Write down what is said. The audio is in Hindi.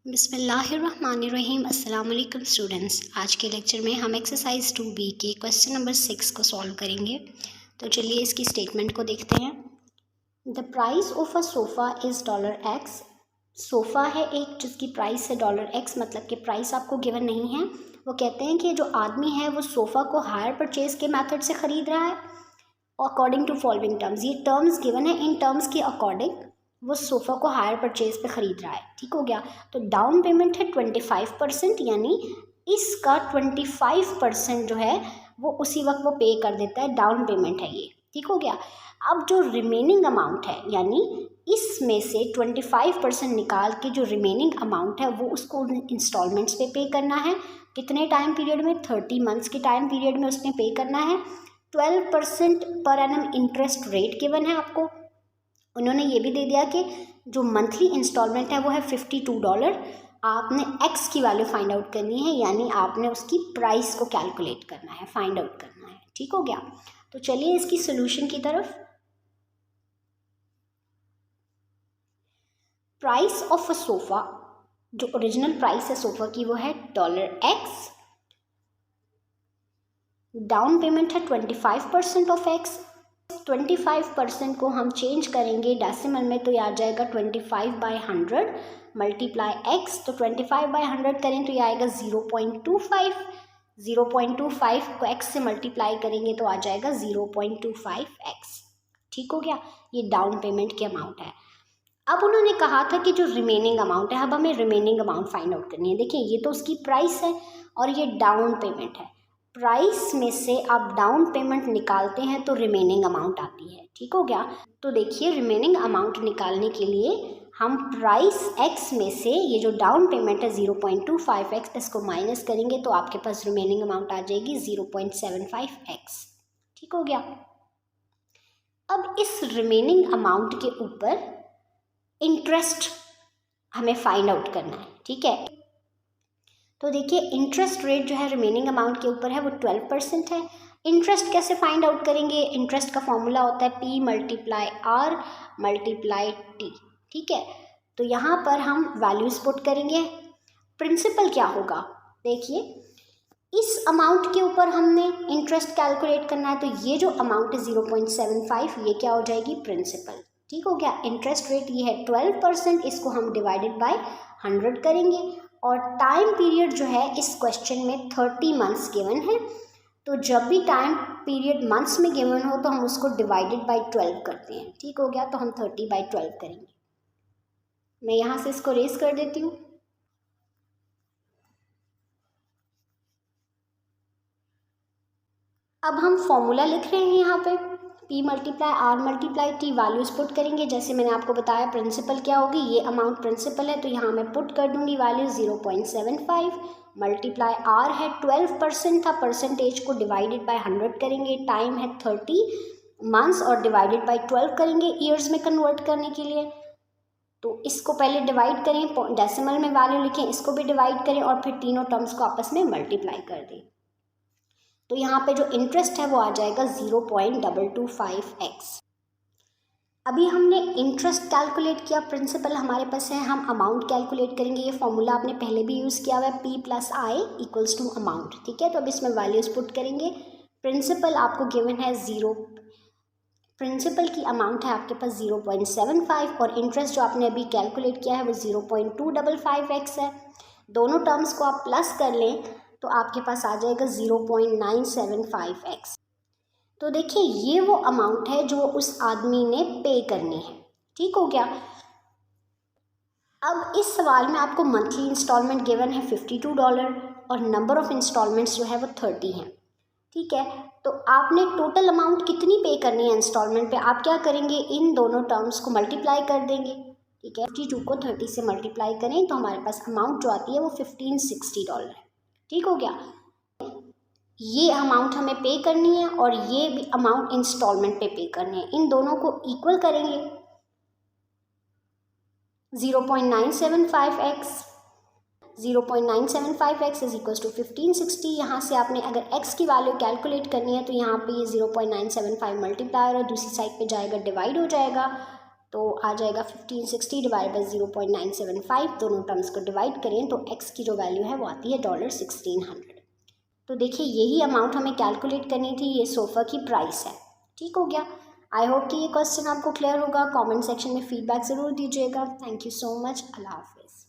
बिस्मिल्लाहिर्रहमानिर्रहीम। अस्सलाम वालेकुम स्टूडेंट्स। आज के लेक्चर में हम एक्सरसाइज 2B के क्वेश्चन नंबर 6 को सॉल्व करेंगे। तो चलिए इसकी स्टेटमेंट को देखते हैं। The price of a sofa is $X। Sofa है एक जिसकी प्राइस है $X, मतलब कि प्राइस आपको गिवन नहीं है। वो कहते हैं कि जो आदमी है वो सोफ़ा को हायर परचेज़ के मेथड से ख़रीद रहा है अकॉर्डिंग टू फॉलोइंग टर्म्स। ये टर्म्स गिवन है, इन टर्म्स के अकॉर्डिंग वो सोफ़ा को हायर परचेज पे ख़रीद रहा है। ठीक हो गया। तो डाउन पेमेंट है 25%, यानी इसका 25% जो है वो उसी वक्त वो पे कर देता है, डाउन पेमेंट है ये। ठीक हो गया। अब जो रिमेनिंग अमाउंट है, यानी इसमें से 25% निकाल के जो रिमेनिंग अमाउंट है वो उसको इंस्टॉलमेंट्स पे पे करना है। कितने टाइम पीरियड में? 30 मंथ्स के टाइम पीरियड में उसने पे करना है। 12% per annum interest rate given है आपको। उन्होंने ये भी दे दिया कि जो मंथली इंस्टॉलमेंट है वो है $52। आपने एक्स की वैल्यू फाइंड आउट करनी है, यानी आपने उसकी प्राइस को कैलकुलेट करना है, फाइंड आउट करना है। ठीक हो गया। तो चलिए इसकी सोल्यूशन की तरफ। प्राइस ऑफ अ सोफ़ा, जो ओरिजिनल प्राइस है सोफ़ा की वो है $X। डाउन पेमेंट है 25% ऑफ एक्स। 25% को हम चेंज करेंगे डेसिमल में तो ये आ जाएगा 25/100 मल्टीप्लाई एक्स। तो 25/100 करें तो ये आएगा 0.25। 0.25 को एक्स से मल्टीप्लाई करेंगे तो आ जाएगा 0.25x। ठीक हो गया। ये डाउन पेमेंट की अमाउंट है। अब उन्होंने कहा था कि जो रिमेनिंग अमाउंट है, अब हमें रिमेनिंग अमाउंट फाइंड आउट करनी है। देखिए ये तो उसकी प्राइस है और ये डाउन पेमेंट है। प्राइस में से आप डाउन पेमेंट निकालते हैं तो रिमेनिंग अमाउंट आती है। ठीक हो गया। तो देखिए रिमेनिंग अमाउंट निकालने के लिए हम प्राइस एक्स में से ये जो डाउन पेमेंट है 0.25x, इसको माइनस करेंगे तो आपके पास रिमेनिंग अमाउंट आ जाएगी 0.75x। ठीक हो गया। अब इस रिमेनिंग अमाउंट के ऊपर इंटरेस्ट हमें फाइंड आउट करना है। ठीक है। तो देखिए इंटरेस्ट रेट जो है रिमेनिंग अमाउंट के ऊपर है वो 12% है। इंटरेस्ट कैसे फाइंड आउट करेंगे? इंटरेस्ट का फॉर्मूला होता है P × R × T। ठीक है। तो यहाँ पर हम वैल्यूज पुट करेंगे। प्रिंसिपल क्या होगा? देखिए इस अमाउंट के ऊपर हमने इंटरेस्ट कैलकुलेट करना है, तो ये जो अमाउंट है 0.75, ये क्या हो जाएगी? प्रिंसिपल। ठीक हो गया। इंटरेस्ट रेट ये है 12%, इसको हम डिवाइडेड बाय 100 करेंगे और टाइम पीरियड जो है इस क्वेश्चन में 30 मंथ्स गिवन है। तो जब भी टाइम पीरियड मंथ्स में गिवन हो तो हम उसको डिवाइडेड बाय 12 करते हैं। ठीक हो गया। तो हम 30/12 करेंगे। मैं यहाँ से इसको रेस कर देती हूँ। अब हम फॉर्मूला लिख रहे हैं यहाँ पे P × R × T। Values put करेंगे। जैसे मैंने आपको बताया प्रिंसिपल क्या होगी, ये अमाउंट प्रिंसिपल है तो यहाँ मैं पुट कर दूंगी वैल्यू 0.75 मल्टीप्लाई R है 12% था, परसेंटेज को डिवाइडेड बाय 100 करेंगे। टाइम है 30 मंथ्स और डिवाइडेड बाय 12 करेंगे ईयर्स में कन्वर्ट करने के लिए। तो इसको पहले डिवाइड करें, डेसिमल में वैल्यू लिखें, इसको भी डिवाइड करें और फिर तीनों टर्म्स को आपस में मल्टीप्लाई कर दें। तो यहाँ पे जो इंटरेस्ट है वो आ जाएगा 0.225x। अभी हमने इंटरेस्ट कैलकुलेट किया, प्रिंसिपल हमारे पास है, हम अमाउंट कैलकुलेट करेंगे। ये फॉर्मूला आपने पहले भी यूज़ किया हुआ है, P + I = अमाउंट। ठीक है। तो अब इसमें वैल्यूज पुट करेंगे। प्रिंसिपल आपको गिवन है 0, प्रिंसिपल की अमाउंट है आपके पास 0.75 और इंटरेस्ट जो आपने अभी कैलकुलेट किया है वो 0.255x है। दोनों टर्म्स को आप प्लस कर लें तो आपके पास आ जाएगा 0.975x। तो देखिए ये वो अमाउंट है जो उस आदमी ने पे करनी है। ठीक हो गया। अब इस सवाल में आपको मंथली इंस्टॉलमेंट गिवन है $52 और नंबर ऑफ इंस्टॉलमेंट्स जो है वो 30 हैं। ठीक है। तो आपने टोटल अमाउंट कितनी पे करनी है इंस्टॉलमेंट पे? आप क्या करेंगे, इन दोनों टर्म्स को मल्टीप्लाई कर देंगे। ठीक है। 52 को 30 से मल्टीप्लाई करें तो हमारे पास अमाउंट जो आती है वो $1560 है। ठीक हो गया। ये अमाउंट हमें पे करनी है और ये भी अमाउंट इंस्टॉलमेंट पे पे करनी है। इन दोनों को इक्वल करेंगे। 0.975x 0.975x is equal to 1560। यहाँ से आपने अगर x की वैल्यू कैलकुलेट करनी है तो यहाँ पे ये 0.975 मल्टीप्लाई और दूसरी साइड पे जाएगा डिवाइड हो जाएगा। तो आ जाएगा 1560 डिवाइड बाई 0.975, दोनों टर्म्स को डिवाइड करें तो x की जो वैल्यू है वो आती है $1600। तो देखिए यही अमाउंट हमें कैलकुलेट करनी थी, ये सोफ़ा की प्राइस है। ठीक हो गया। आई होप कि ये क्वेश्चन आपको क्लियर होगा। कमेंट सेक्शन में फीडबैक ज़रूर दीजिएगा। Thank you so much. अल्लाह हाफिज़।